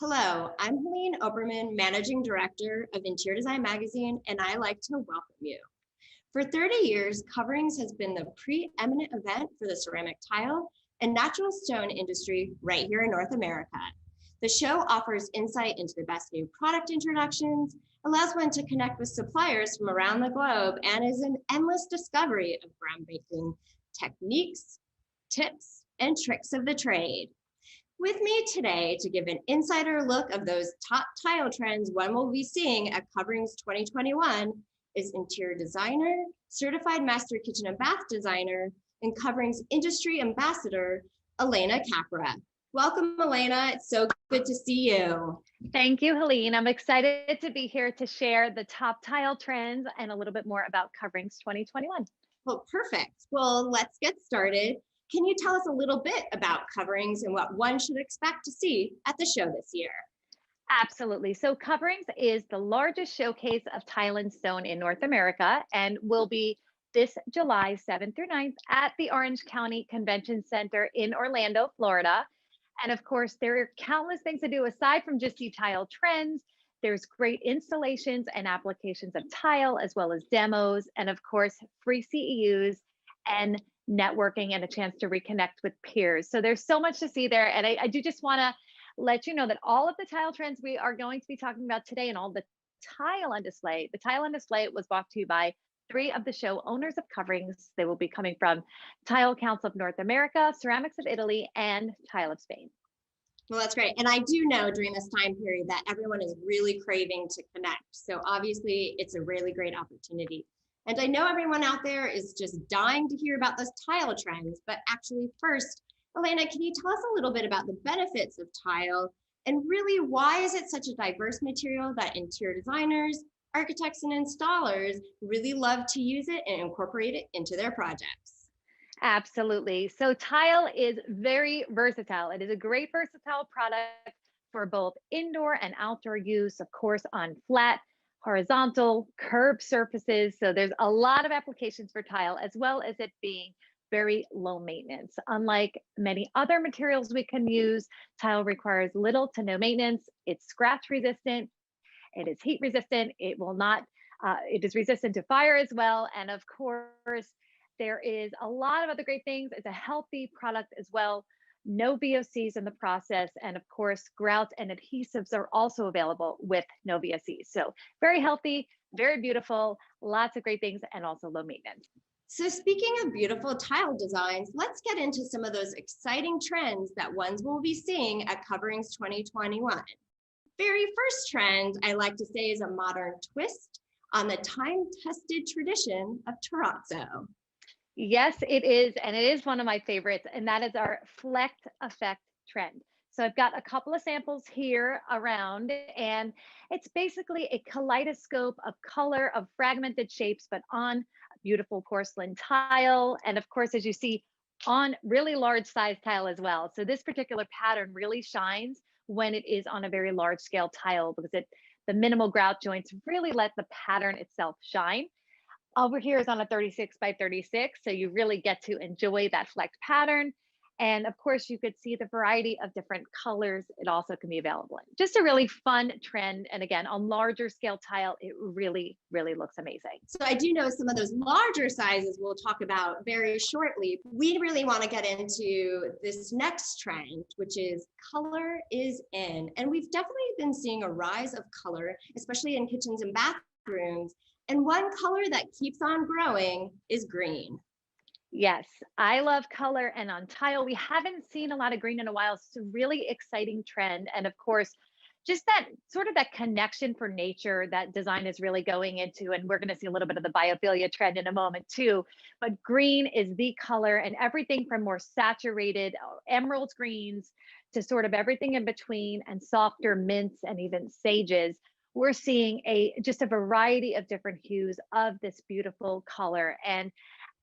Hello, I'm Helene Oberman, Managing Director of Interior Design Magazine, and I like to welcome you. For 30 years, Coverings has been the preeminent event for the ceramic tile and natural stone industry right here in North America. The show offers insight into the best new product introductions, allows one to connect with suppliers from around the globe, and is an endless discovery of groundbreaking techniques, tips, and tricks of the trade. With me today to give an insider look of those top tile trends one will be seeing at Coverings 2021 is interior designer, certified master kitchen and bath designer, and Coverings industry ambassador, Alena Capra. Welcome, Alena. It's so good to see you. Thank you, Helene. I'm excited to be here to share the top tile trends and a little bit more about Coverings 2021. Well, perfect. Well, let's get started. Can you tell us a little bit about Coverings and what one should expect to see at the show this year? Absolutely. So Coverings is the largest showcase of tile and stone in North America and will be this July 7th through 9th at the Orange County Convention Center in Orlando, Florida. And of course, there are countless things to do aside from just see tile trends. There's great installations and applications of tile, as well as demos, and of course, free CEUs and networking and a chance to reconnect with peers. So there's so much to see there. And I do just want to let you know that all of the tile trends we are going to be talking about today and all the tile on display, the tile on display was brought to you by 3 of the show owners of Coverings. They will be coming from Tile Council of North America, Ceramics of Italy, and Tile of Spain. Well, that's great. And I do know during this time period that everyone is really craving to connect. So obviously it's a really great opportunity. And I know everyone out there is just dying to hear about those tile trends, but actually first, Alena, can you tell us a little bit about the benefits of tile and really why is it such a diverse material that interior designers, architects, and installers really love to use it and incorporate it into their projects? Absolutely. So tile is very versatile. It is a great versatile product for both indoor and outdoor use, of course, on flat, horizontal, curved surfaces. So there's a lot of applications for tile, as well as it being very low maintenance. Unlike many other materials we can use, tile requires little to no maintenance. It's scratch resistant. It is heat resistant. It will not, it is resistant to fire as well. And of course, there is a lot of other great things. It's a healthy product as well. No VOCs in the process. And of course, grouts and adhesives are also available with no VOCs. So very healthy, very beautiful, lots of great things, and also low maintenance. So speaking of beautiful tile designs, let's get into some of those exciting trends that ones will be seeing at Coverings 2021. Very first trend I like to say is a modern twist on the time-tested tradition of terrazzo. Yes, it is. And it is one of my favorites. And that is our flecked effect trend. So I've got a couple of samples here around, and it's basically a kaleidoscope of color of fragmented shapes, but on beautiful porcelain tile. And of course, as you see, on really large size tile as well. So this particular pattern really shines when it is on a very large scale tile because the minimal grout joints really let the pattern itself shine. Over here is on a 36 by 36, so you really get to enjoy that flecked pattern. And of course, you could see the variety of different colors it also can be available in. Just a really fun trend. And again, on larger scale tile, it really, really looks amazing. So I do know some of those larger sizes we'll talk about very shortly. We really want to get into this next trend, which is color is in. And we've definitely been seeing a rise of color, especially in kitchens and bathrooms. And one color that keeps on growing is green. Yes, I love color, and on tile, we haven't seen a lot of green in a while. It's a really exciting trend. And of course, just that sort of that connection for nature that design is really going into. And we're going to see a little bit of the biophilia trend in a moment too. But green is the color, and everything from more saturated emerald greens to sort of everything in between and softer mints and even sages. We're seeing just a variety of different hues of this beautiful color. And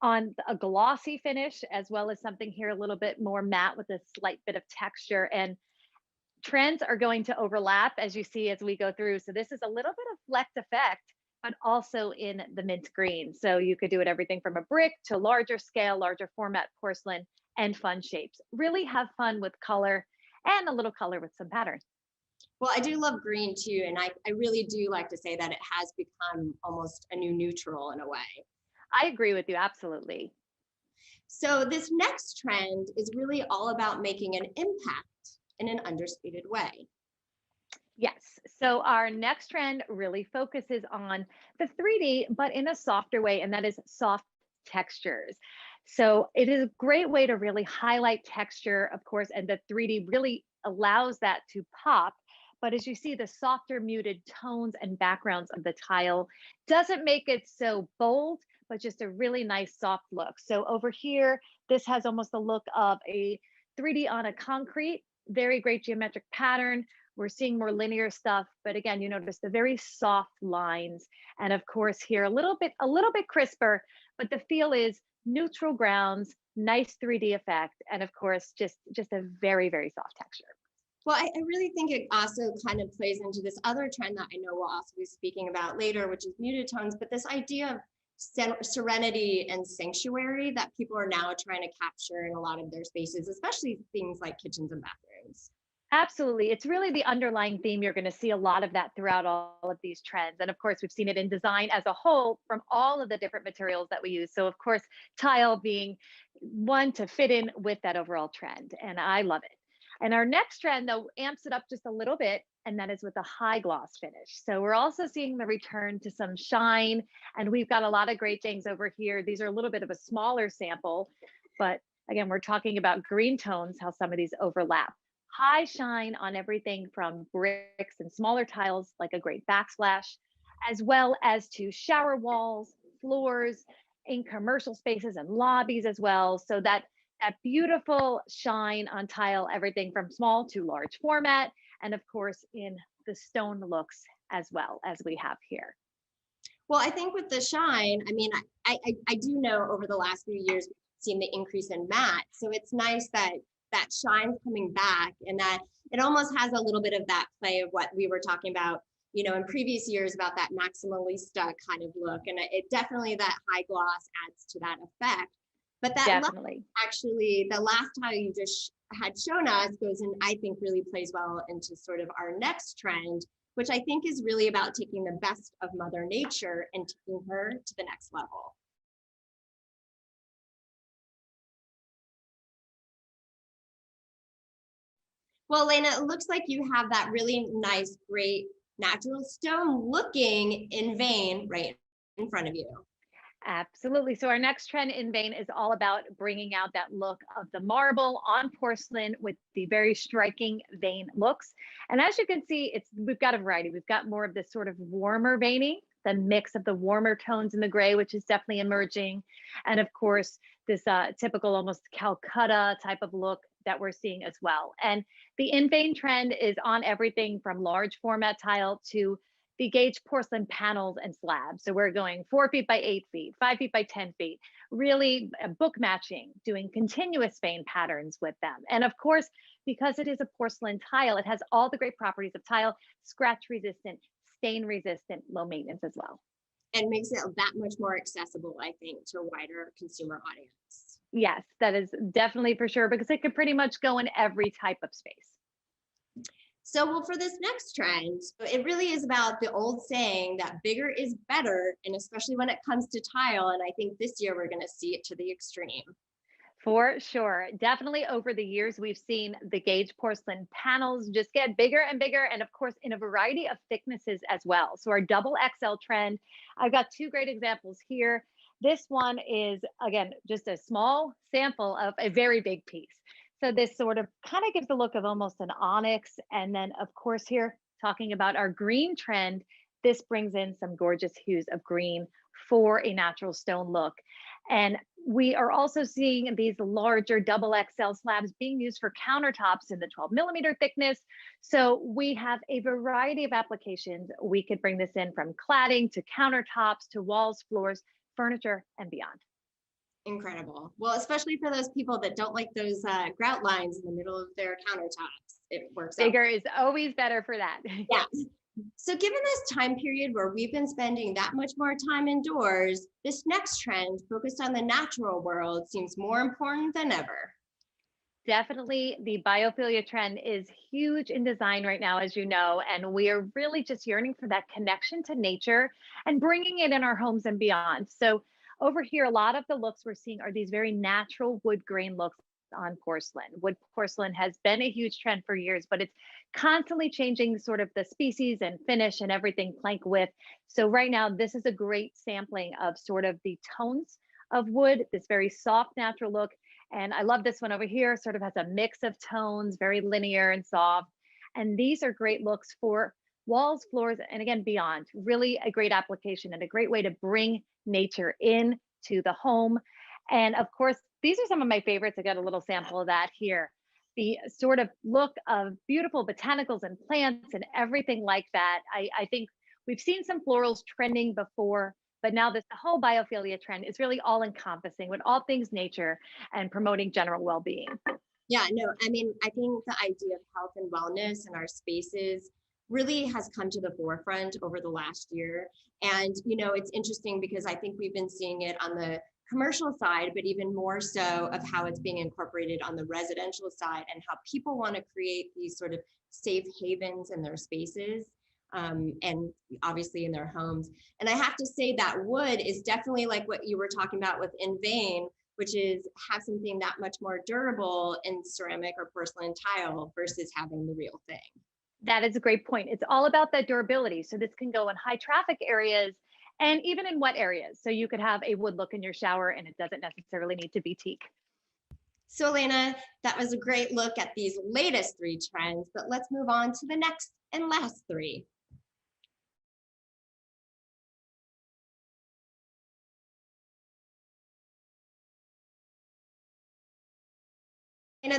on a glossy finish, as well as something here a little bit more matte with a slight bit of texture. And trends are going to overlap as you see as we go through. So this is a little bit of flecked effect, but also in the mint green. So you could do it everything from a brick to larger scale, larger format porcelain, and fun shapes. Really have fun with color and a little color with some pattern. Well, I do love green too, and I really do like to say that it has become almost a new neutral in a way. I agree with you, absolutely. So this next trend is really all about making an impact in an understated way. Yes. So our next trend really focuses on the 3D, but in a softer way, and that is soft textures. So it is a great way to really highlight texture, of course, and the 3D really allows that to pop. But as you see, the softer muted tones and backgrounds of the tile doesn't make it so bold, but just a really nice soft look. So over here, this has almost the look of a 3D on a concrete, very great geometric pattern. We're seeing more linear stuff, but again, you notice the very soft lines. And of course here a little bit crisper, but the feel is neutral grounds, nice 3D effect, and of course, just a very, very soft texture. Well, I really think it also kind of plays into this other trend that I know we'll also be speaking about later, which is muted tones, but this idea of serenity and sanctuary that people are now trying to capture in a lot of their spaces, especially things like kitchens and bathrooms. Absolutely. It's really the underlying theme. You're going to see a lot of that throughout all of these trends. And of course, we've seen it in design as a whole from all of the different materials that we use. So, of course, tile being one to fit in with that overall trend. And I love it. And our next trend, though, amps it up just a little bit, and that is with a high gloss finish. So, we're also seeing the return to some shine. And we've got a lot of great things over here. These are a little bit of a smaller sample, but again, we're talking about green tones, how some of these overlap. High shine on everything from bricks and smaller tiles like a great backsplash, as well as to shower walls, floors, in commercial spaces and lobbies as well. So that beautiful shine on tile, everything from small to large format, and of course in the stone looks as well as we have here. Well, I think with the shine, I mean, I do know over the last few years, we've seen the increase in matte. So it's nice that that shine's coming back and that it almost has a little bit of that play of what we were talking about, in previous years about that maximalista kind of look. And it definitely, that high gloss adds to that effect. But that Definitely. actually, the last tile you just had shown us goes in, I think really plays well into sort of our next trend, which I think is really about taking the best of Mother Nature and taking her to the next level. Well, Alena, it looks like you have that really nice, great natural stone looking in vein right in front of you. Absolutely. So our next trend in vein is all about bringing out that look of the marble on porcelain with the very striking vein looks. And as you can see, we've got a variety. We've got more of this sort of warmer veining, the mix of the warmer tones in the gray, which is definitely emerging. And of course, this typical almost Calcutta type of look that we're seeing as well. And the in vein trend is on everything from large format tile to the gauge porcelain panels and slabs. So we're going 4 feet by 8 feet, 5 feet by 10 feet, really book matching, doing continuous vein patterns with them. And of course, because it is a porcelain tile, it has all the great properties of tile, scratch resistant, stain resistant, low maintenance as well. And makes it that much more accessible, I think, to a wider consumer audience. Yes, that is definitely for sure, because it could pretty much go in every type of space. So, well, for this next trend, it really is about the old saying that bigger is better, and especially when it comes to tile. And I think this year we're going to see it to the extreme. For sure. Definitely over the years, we've seen the gauge porcelain panels just get bigger and bigger, and of course, in a variety of thicknesses as well. So, our double XL trend, I've got two great examples here. This one is, again, just a small sample of a very big piece. So, this sort of kind of gives the look of almost an onyx. And then, of course, here talking about our green trend, this brings in some gorgeous hues of green for a natural stone look. And we are also seeing these larger double XL slabs being used for countertops in the 12 millimeter thickness. So we have a variety of applications. We could bring this in from cladding to countertops to walls, floors, furniture, and beyond. Incredible. Well, especially for those people that don't like those grout lines in the middle of their countertops, it works out. Bigger is always better for that. Yeah. So given this time period where we've been spending that much more time indoors, this next trend focused on the natural world seems more important than ever. Definitely, the biophilia trend is huge in design right now, as you know, and we are really just yearning for that connection to nature and bringing it in our homes and beyond. So, over here, a lot of the looks we're seeing are these very natural wood grain looks on porcelain. Wood porcelain has been a huge trend for years, but it's constantly changing sort of the species and finish and everything plank width. So, right now, this is a great sampling of sort of the tones of wood, this very soft, natural look, and I love this one over here, sort of has a mix of tones, very linear and soft. And these are great looks for walls, floors, and again, beyond. Really a great application and a great way to bring nature in to the home. And of course, these are some of my favorites. I got a little sample of that here. The sort of look of beautiful botanicals and plants and everything like that. I think we've seen some florals trending before, but now this the whole biophilia trend is really all encompassing with all things nature and promoting general well-being. Yeah, no, I mean, I think the idea of health and wellness in our spaces really has come to the forefront over the last year. And, it's interesting because I think we've been seeing it on the commercial side, but even more so of how it's being incorporated on the residential side and how people want to create these sort of safe havens in their spaces. And obviously in their homes. And I have to say that wood is definitely like what you were talking about with In Vain, which is have something that much more durable in ceramic or porcelain tile versus having the real thing. That is a great point. It's all about that durability. So this can go in high traffic areas and even in wet areas. So you could have a wood look in your shower and it doesn't necessarily need to be teak. So Alena, that was a great look at these latest three trends, but let's move on to the next and last three.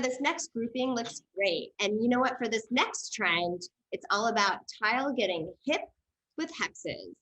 This next grouping looks great. And you know what? For this next trend, it's all about tile getting hip with hexes.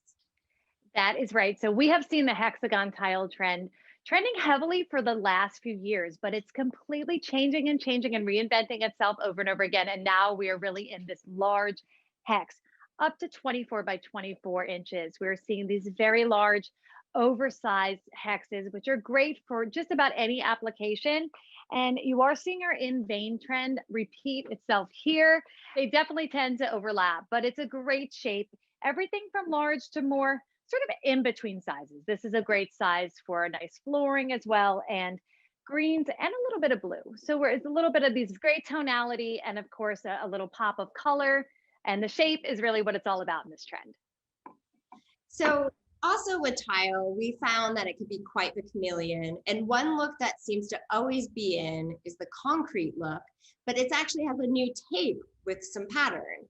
That is right. So we have seen the hexagon tile trend trending heavily for the last few years, but it's completely changing and reinventing itself over and over again. And now we are really in this large hex, up to 24 by 24 inches. We're seeing these very large, oversized hexes, which are great for just about any application. And you are seeing our in vein trend repeat itself here. They definitely tend to overlap, but it's a great shape. Everything from large to more sort of in between sizes. This is a great size for a nice flooring as well, and greens and a little bit of blue. So where it's a little bit of these great tonality and of course a little pop of color. And the shape is really what it's all about in this trend. So also with tile, we found that it could be quite the chameleon. And one look that seems to always be in is the concrete look, but it actually has a new tape with some pattern.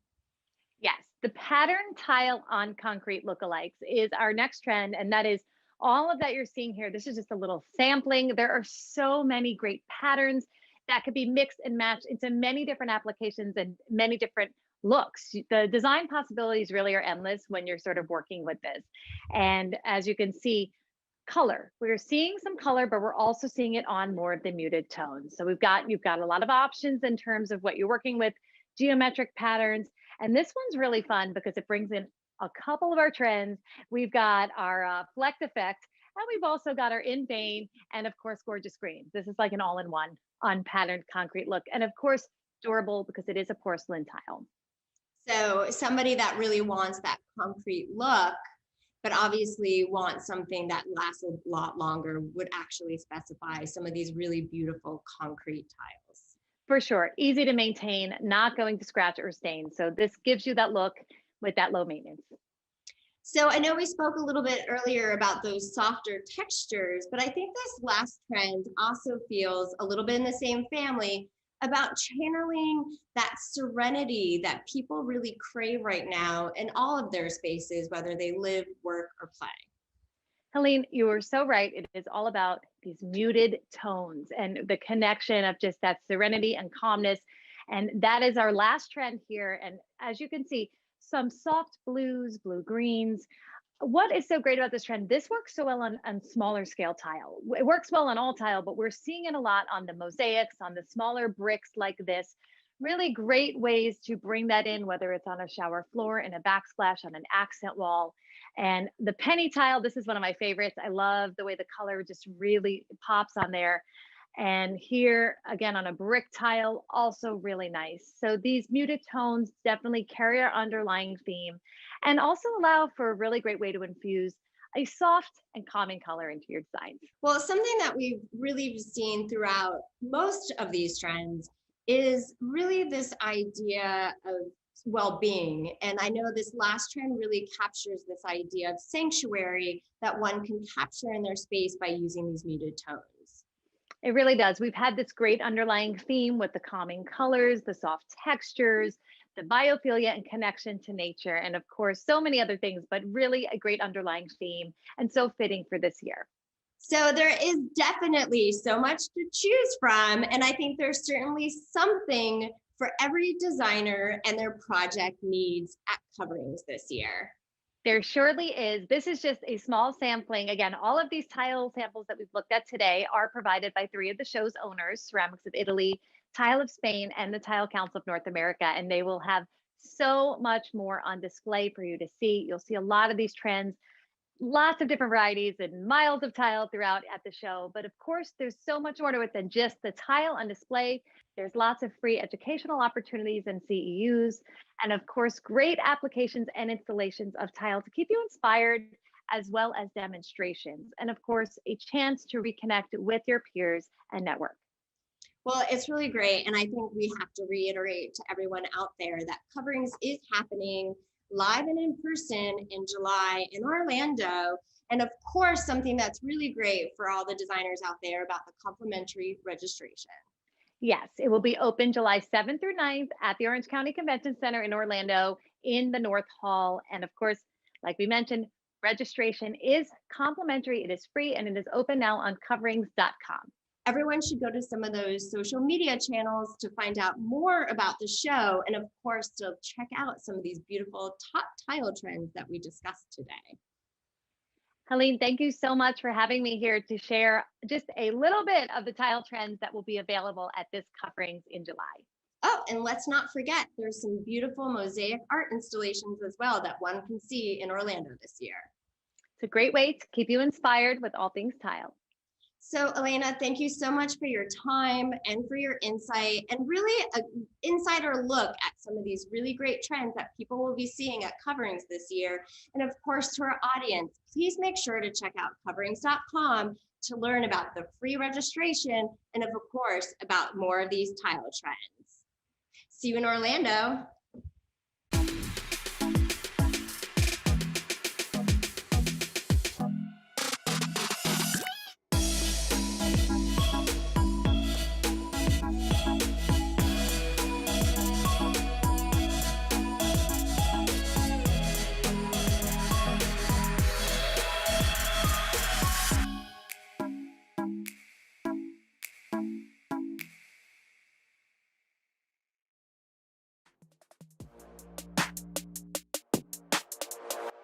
Yes, the pattern tile on concrete lookalikes is our next trend, and that is all of that you're seeing here. This is just a little sampling. There are so many great patterns that could be mixed and matched into many different applications and many different looks. The design possibilities really are endless when you're sort of working with this. And as you can see, color. We're seeing some color, but we're also seeing it on more of the muted tones. So you've got a lot of options in terms of what you're working with, geometric patterns. And this one's really fun because it brings in a couple of our trends. We've got our Flecked effect, and we've also got our in vein, and of course, gorgeous green. This is like an all-in-one on patterned concrete look. And of course, durable because it is a porcelain tile. So somebody that really wants that concrete look, but obviously wants something that lasts a lot longer, would actually specify some of these really beautiful concrete tiles. For sure. Easy to maintain, not going to scratch or stain. So this gives you that look with that low maintenance. So I know we spoke a little bit earlier about those softer textures, but I think this last trend also feels a little bit in the same family about channeling that serenity that people really crave right now in all of their spaces, whether they live, work, or play. Helene, you are so right. It is all about these muted tones and the connection of just that serenity and calmness. And that is our last trend here. And as you can see, some soft blues, blue greens. What is so great about this trend? This works so well on smaller scale tile. It works well on all tile, but we're seeing it a lot on the mosaics, on the smaller bricks like this. Really great ways to bring that in, whether it's on a shower floor, in a backsplash, on an accent wall. And the penny tile, this is one of my favorites. I love the way the color just really pops on there. And here again on a brick tile, also really nice. So these muted tones definitely carry our underlying theme and also allow for a really great way to infuse a soft and calming color into your designs. Well, something that we've really seen throughout most of these trends is really this idea of well-being. And I know this last trend really captures this idea of sanctuary that one can capture in their space by using these muted tones. It really does. We've had this great underlying theme with the calming colors, the soft textures, the biophilia and connection to nature, and of course, so many other things, but really a great underlying theme and so fitting for this year. So there is definitely so much to choose from. And I think there's certainly something for every designer and their project needs at Coverings this year. There surely is. This is just a small sampling. Again, all of these tile samples that we've looked at today are provided by three of the show's owners, Ceramics of Italy, Tile of Spain, and the Tile Council of North America. And they will have so much more on display for you to see. You'll see a lot of these trends, lots of different varieties and miles of tile throughout at the show. But of course, there's so much more to it than just the tile on display. There's lots of free educational opportunities and CEUs, and of course, great applications and installations of tile to keep you inspired, as well as demonstrations. And of course, a chance to reconnect with your peers and network. Well, it's really great. And I think we have to reiterate to everyone out there that Coverings is happening live and in person in July in Orlando. And of course, something that's really great for all the designers out there about the complimentary registration. Yes, it will be open July 7th through 9th at the Orange County Convention Center in Orlando in the North Hall. And of course, like we mentioned, registration is complimentary, it is free, and it is open now on coverings.com. Everyone should go to some of those social media channels to find out more about the show. And of course, to check out some of these beautiful top tile trends that we discussed today. Helene, thank you so much for having me here to share just a little bit of the tile trends that will be available at this Coverings in July. Oh, and let's not forget, there's some beautiful mosaic art installations as well that one can see in Orlando this year. It's a great way to keep you inspired with all things tile. So Alena, thank you so much for your time and for your insight and really an insider look at some of these really great trends that people will be seeing at Coverings this year. And of course, to our audience, please make sure to check out coverings.com to learn about the free registration and of course, about more of these tile trends. See you in Orlando.